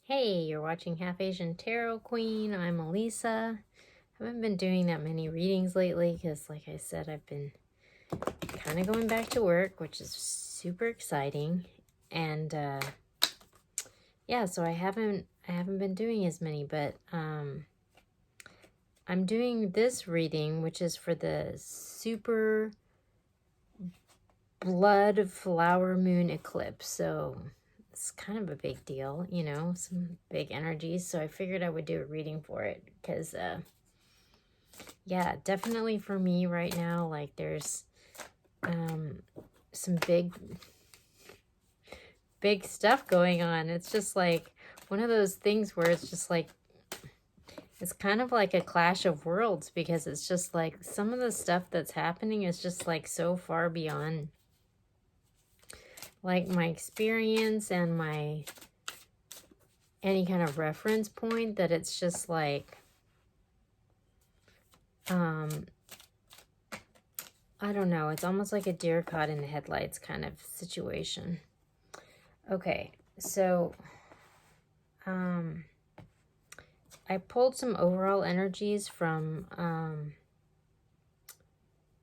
Hey, you're watching Half Asian Tarot Queen. I'm Elisa. Haven't been doing that many readings lately because, like I said, I've been kind of going back to work, which is super exciting. And yeah, so I haven't been doing as many, but I'm doing this reading, which is for the super blood flower moon eclipse. So it's kind of a big deal, you know, some big energies. So I figured I would do a reading for it because yeah, definitely for me right now, like there's some big stuff going on. It's just like one of those things where it's just like it's kind of like a clash of worlds, because it's just like some of the stuff that's happening is just like so far beyond like my experience and my any kind of reference point, that it's just like I don't know, it's almost like a deer caught in the headlights kind of situation. Okay, so I pulled some overall energies from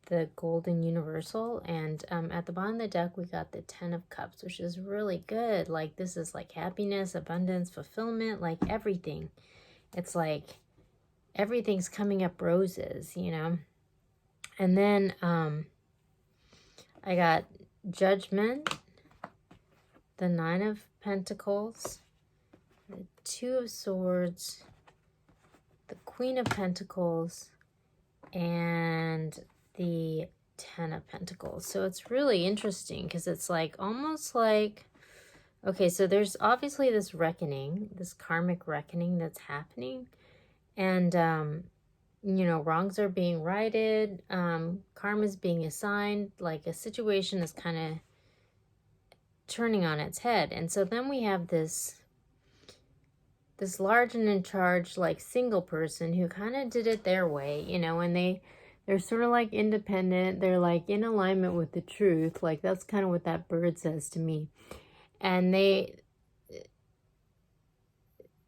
the Golden Universal, and at the bottom of the deck we got the 10 of Cups, which is really good. Like this is like happiness, abundance, fulfillment, like everything. It's like everything's coming up roses, you know. And then I got Judgment, the 9 of Pentacles, the 2 of Swords, the Queen of Pentacles, and the 10 of Pentacles. So it's really interesting because it's like almost like, okay, so there's obviously this reckoning, this karmic reckoning that's happening. And, you know, wrongs are being righted, karma is being assigned, like a situation is kind of turning on its head. And so then we have this large and in charge like single person who kind of did it their way, you know, and they're sort of like independent, they're like in alignment with the truth. Like that's kind of what that bird says to me. And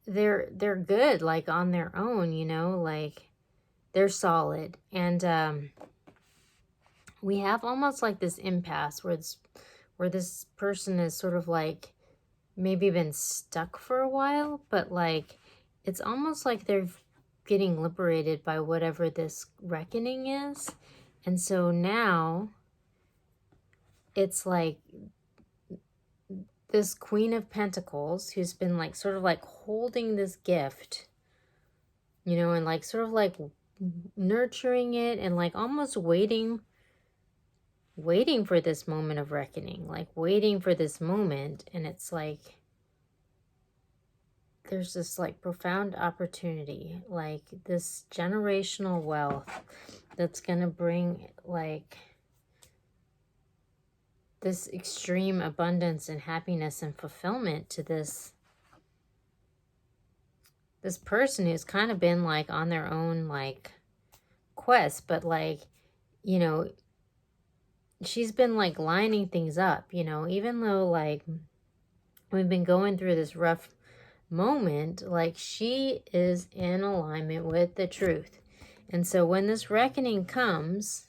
they're good, like on their own, you know, like they're solid. And we have almost like this impasse where this person is sort of like maybe been stuck for a while, but like it's almost like they're getting liberated by whatever this reckoning is. And so now it's like this Queen of Pentacles who's been like sort of like holding this gift, you know, and like sort of like nurturing it and like almost waiting for this moment of reckoning, like waiting for this moment. And it's like there's this like profound opportunity, like this generational wealth that's gonna bring like this extreme abundance and happiness and fulfillment to this person who's kind of been like on their own like quest. But like, you know, she's been like lining things up, you know, even though like we've been going through this rough moment, like she is in alignment with the truth. And so when this reckoning comes,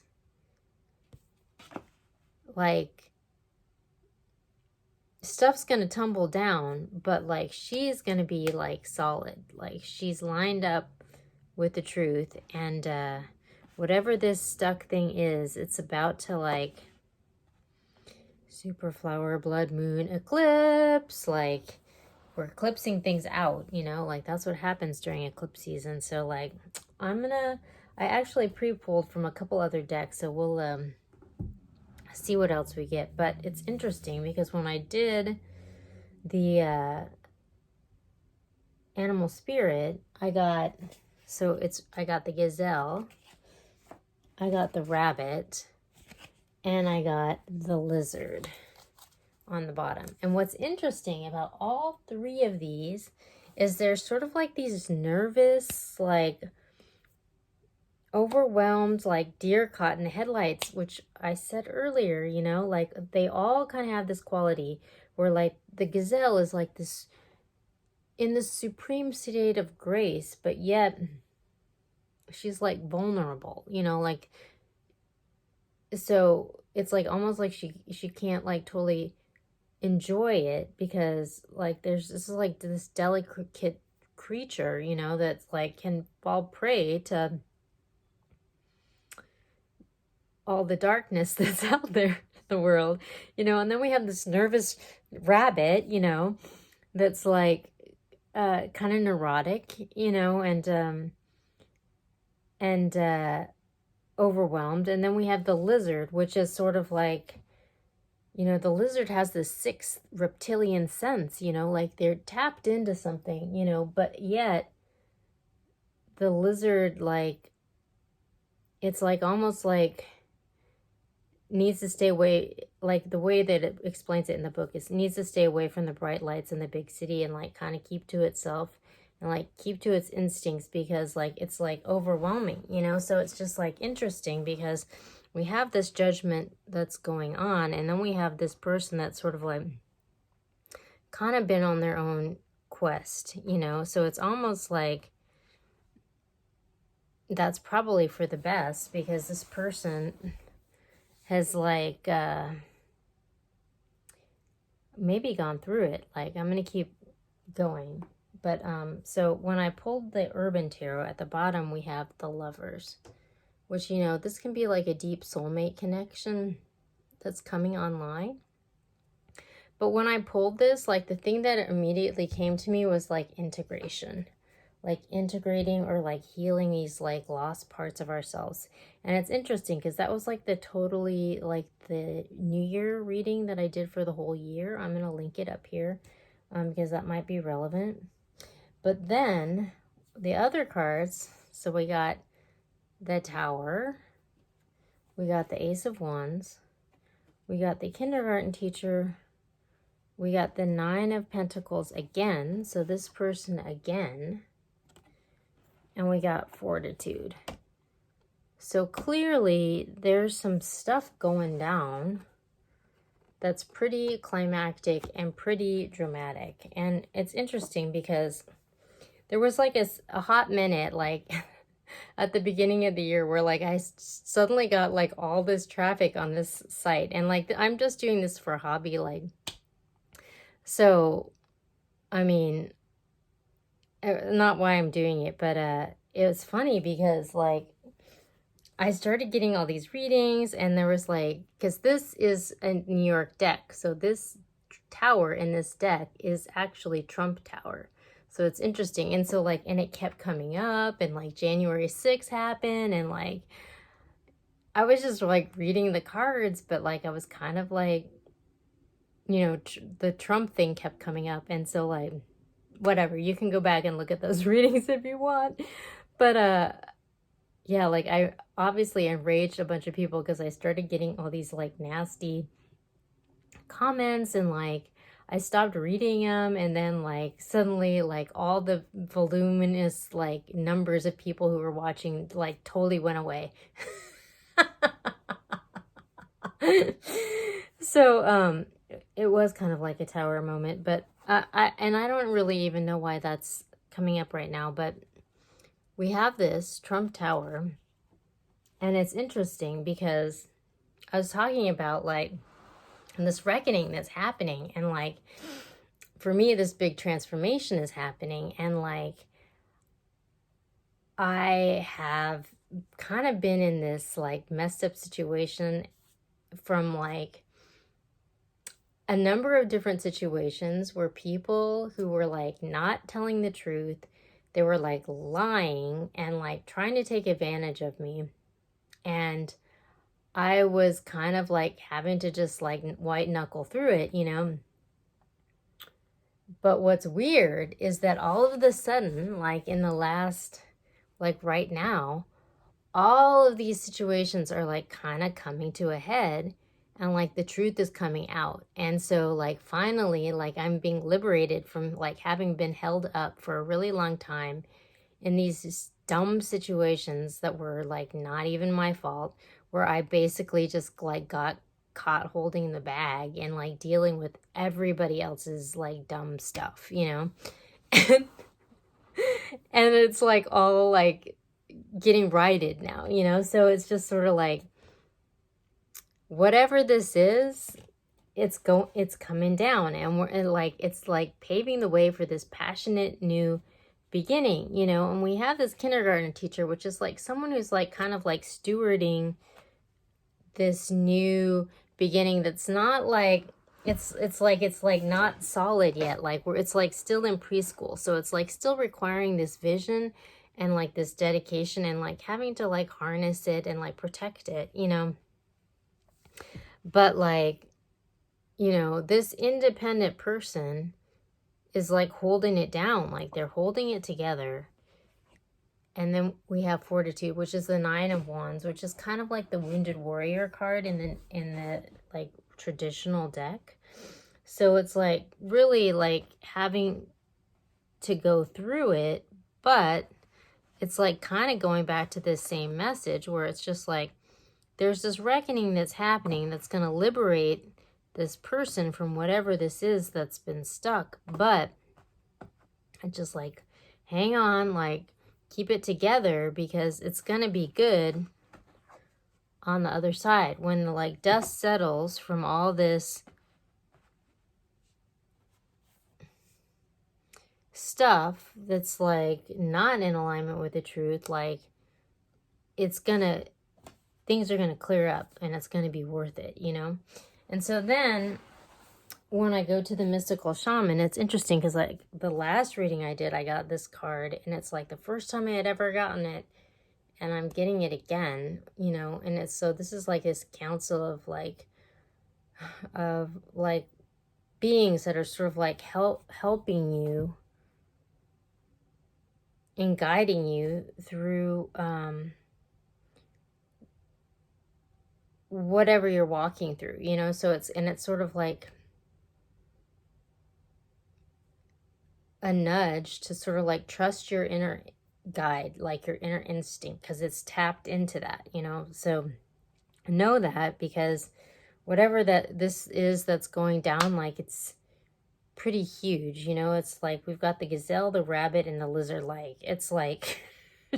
like stuff's gonna tumble down, but like she's gonna be like solid, like she's lined up with the truth. And whatever this stuck thing is, it's about to like super flower blood moon eclipse, like we're eclipsing things out, you know, like that's what happens during eclipse season. So like I actually pre-pulled from a couple other decks, so we'll see what else we get. But it's interesting because when I did the animal spirit, I got the gazelle, I got the rabbit, and I got the lizard on the bottom. And what's interesting about all three of these is they're sort of like these nervous, like overwhelmed, like deer caught in the headlights, which I said earlier, you know, like they all kind of have this quality where like the gazelle is like this in this supreme state of grace, but yet she's like vulnerable, you know, like, so it's like almost like she can't like totally enjoy it because like there's this is like this delicate creature, you know, that's like can fall prey to all the darkness that's out there in the world, you know. And then we have this nervous rabbit, you know, that's like kind of neurotic, you know, and overwhelmed. And then we have the lizard, which is sort of like, you know, the lizard has this sixth reptilian sense, you know, like they're tapped into something, you know, but yet the lizard, like, it's like almost like needs to stay away, like the way that it explains it in the book is needs to stay away from the bright lights in the big city and like kind of keep to itself and like keep to its instincts because like it's like overwhelming, you know. So it's just like interesting because we have this judgment that's going on, and then we have this person that's sort of like kind of been on their own quest, you know. So it's almost like that's probably for the best because this person has like maybe gone through it. Like, I'm going to keep going. But so when I pulled the Urban Tarot, at the bottom we have the Lovers, which, you know, this can be like a deep soulmate connection that's coming online. But when I pulled this, like the thing that immediately came to me was like integration, like integrating or like healing these like lost parts of ourselves. And it's interesting because that was like the totally like the New Year reading that I did for the whole year. I'm going to link it up here because that might be relevant. But then the other cards, so we got the Tower, we got the Ace of Wands, we got the Kindergarten Teacher, we got the Nine of Pentacles again, so this person again, and we got Fortitude. So clearly there's some stuff going down that's pretty climactic and pretty dramatic. And it's interesting because there was like a hot minute, like at the beginning of the year where like I suddenly got like all this traffic on this site. And like, I'm just doing this for a hobby. Like, so, I mean, not why I'm doing it, but it was funny because like I started getting all these readings and there was like, because this is a New York deck. So this tower in this deck is actually Trump Tower. So it's interesting. And so like, and it kept coming up and like January 6th happened and like, I was just like reading the cards, but like I was kind of like, you know, the Trump thing kept coming up. And so like, whatever, you can go back and look at those readings if you want. But yeah, like I obviously enraged a bunch of people because I started getting all these like nasty comments and like I stopped reading them, and then like suddenly like all the voluminous like numbers of people who were watching like totally went away. So it was kind of like a tower moment, but I don't really even know why that's coming up right now, but we have this Trump Tower, and it's interesting because I was talking about like this reckoning that's happening, and like for me this big transformation is happening, and like I have kind of been in this like messed up situation from like a number of different situations where people who were like not telling the truth, they were like lying and like trying to take advantage of me. And I was kind of like having to just like white knuckle through it, you know. But what's weird is that all of a sudden, like in the last, like right now, all of these situations are like kind of coming to a head, and like the truth is coming out. And so like finally, like I'm being liberated from like having been held up for a really long time in these dumb situations that were like not even my fault, where I basically just like got caught holding the bag and like dealing with everybody else's like dumb stuff, you know. and, and it's like all like getting righted now, you know? So it's just sort of like, whatever this is, it's coming down, and it's like paving the way for this passionate new beginning, you know? And we have this kindergarten teacher, which is like someone who's like kind of like stewarding this new beginning that's not like, it's like not solid yet, like it's like still in preschool, so it's like still requiring this vision and like this dedication and like having to like harness it and like protect it, you know? But like, you know, this independent person is like holding it down, like they're holding it together. And then we have Fortitude, which is the 9 of Wands, which is kind of like the Wounded Warrior card in the like traditional deck. So it's like really like having to go through it, but it's like kind of going back to this same message where it's just like there's this reckoning that's happening that's going to liberate this person from whatever this is that's been stuck. But just like hang on, like keep it together, because it's going to be good on the other side when the like dust settles from all this stuff that's like not in alignment with the truth. Like things are gonna clear up, and it's gonna be worth it, you know? And so then when I go to the mystical shaman, it's interesting because like the last reading I did, I got this card, and it's like the first time I had ever gotten it, and I'm getting it again, you know? And it's, so this is like this council of like beings that are sort of like helping you and guiding you through whatever you're walking through, you know? So it's sort of like a nudge to sort of like trust your inner guide, like your inner instinct, because it's tapped into that, you know? So know that, because whatever that this is that's going down, like it's pretty huge, you know? It's like we've got the gazelle, the rabbit, and the lizard. Like it's like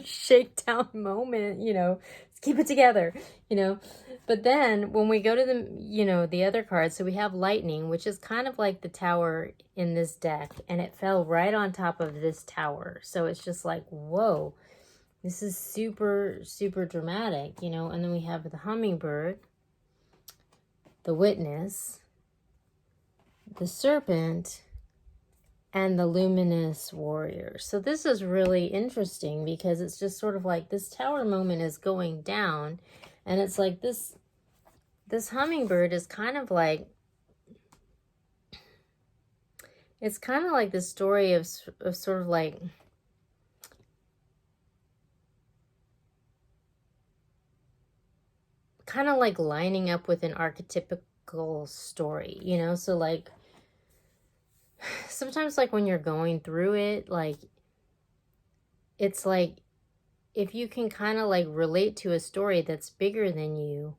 shakedown moment, you know? Let's keep it together, you know? But then when we go to the, you know, the other cards, so we have lightning, which is kind of like the tower in this deck, and it fell right on top of this tower. So it's just like, whoa, this is super, super dramatic, you know? And then we have the hummingbird, the witness, the serpent, and the luminous warrior. So this is really interesting because it's just sort of like this tower moment is going down, and it's like this hummingbird is kind of like, it's kind of like the story of sort of like kind of like lining up with an archetypical story, you know? So like sometimes like when you're going through it, like it's like if you can kind of like relate to a story that's bigger than you,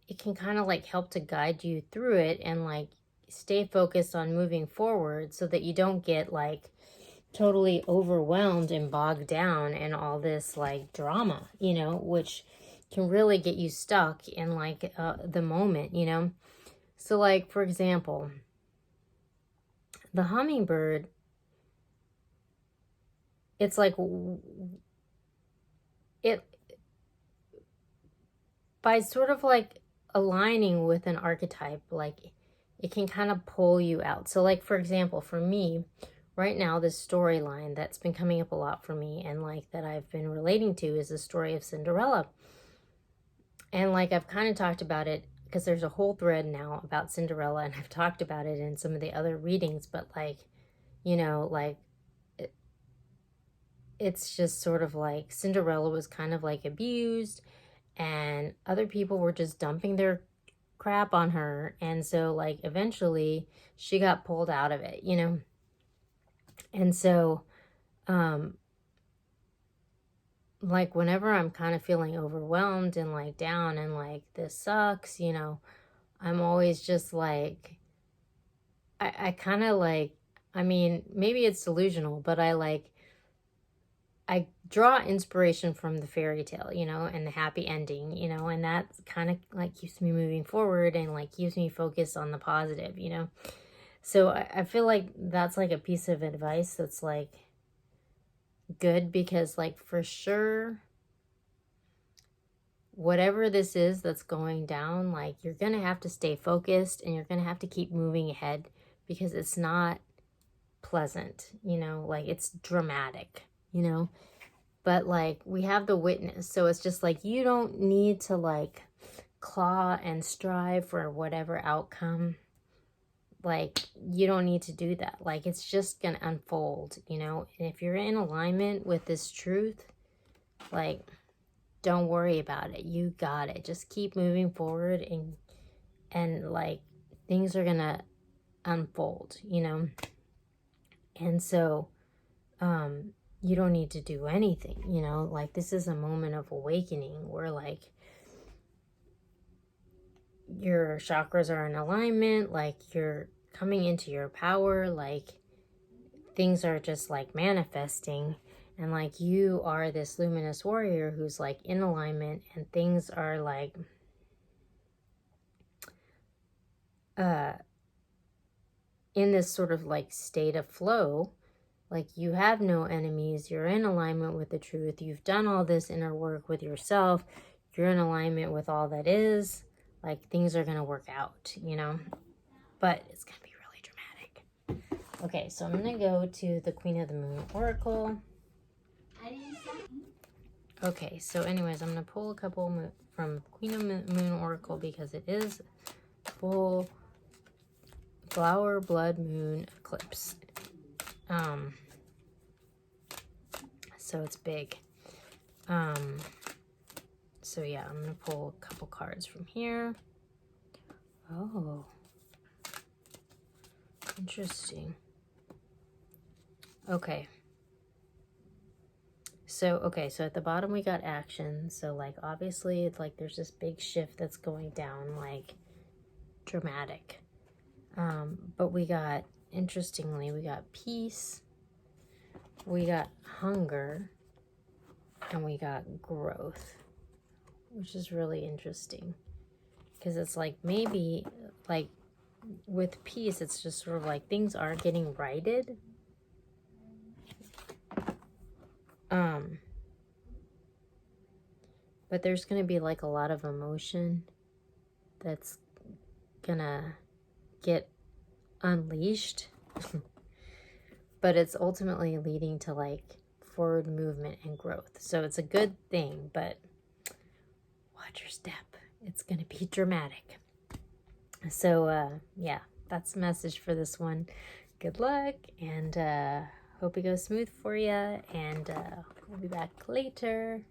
it can kind of like help to guide you through it and like stay focused on moving forward so that you don't get like totally overwhelmed and bogged down in all this like drama, you know, which can really get you stuck in like the moment, you know? So like, for example, the hummingbird, it's like it, by sort of like aligning with an archetype, like it can kind of pull you out. So like, for example, for me right now, this storyline that's been coming up a lot for me and like that I've been relating to is the story of Cinderella. And like I've kind of talked about it because there's a whole thread now about Cinderella, and I've talked about it in some of the other readings, but like, you know, like it's just sort of like Cinderella was kind of like abused, and other people were just dumping their crap on her, and so like eventually she got pulled out of it, you know? And so like whenever I'm kind of feeling overwhelmed and like down and like this sucks, you know, I'm always just like I kind of like I mean, maybe it's delusional, but I draw inspiration from the fairy tale, you know, and the happy ending, you know, and that kind of like keeps me moving forward and like keeps me focused on the positive, you know. So I feel like that's like a piece of advice that's like good, because like for sure, whatever this is that's going down, like you're going to have to stay focused and you're going to have to keep moving ahead, because it's not pleasant, you know, like it's dramatic, you know. But like we have the witness, so it's just like you don't need to like claw and strive for whatever outcome. Like you don't need to do that. Like it's just gonna unfold, you know. And if you're in alignment with this truth, like don't worry about it. You got it. Just keep moving forward, and like things are gonna unfold, you know. And so you don't need to do anything, you know. Like this is a moment of awakening where like your chakras are in alignment, like you're coming into your power, like things are just like manifesting, and like you are this luminous warrior who's like in alignment, and things are like in this sort of like state of flow. Like you have no enemies, you're in alignment with the truth, you've done all this inner work with yourself, you're in alignment with all that is, like things are gonna work out, you know. But it's gonna be really dramatic. Okay, so I'm gonna go to the Queen of the Moon Oracle. Okay, so anyways, I'm gonna pull a couple from Queen of Moon Oracle because it is full flower blood moon eclipse. So it's big. So yeah, I'm gonna pull a couple cards from here. Oh, interesting. Okay. So at the bottom we got action. So like obviously it's like there's this big shift that's going down, like dramatic. But we got, interestingly, we got peace, we got hunger, and we got growth, which is really interesting. Because it's like maybe like with peace, it's just sort of like things are getting righted. But there's going to be like a lot of emotion that's gonna get unleashed. But it's ultimately leading to like forward movement and growth. So it's a good thing, but watch your step. It's going to be dramatic. So yeah, that's the message for this one. Good luck, and hope it goes smooth for you, and we'll be back later.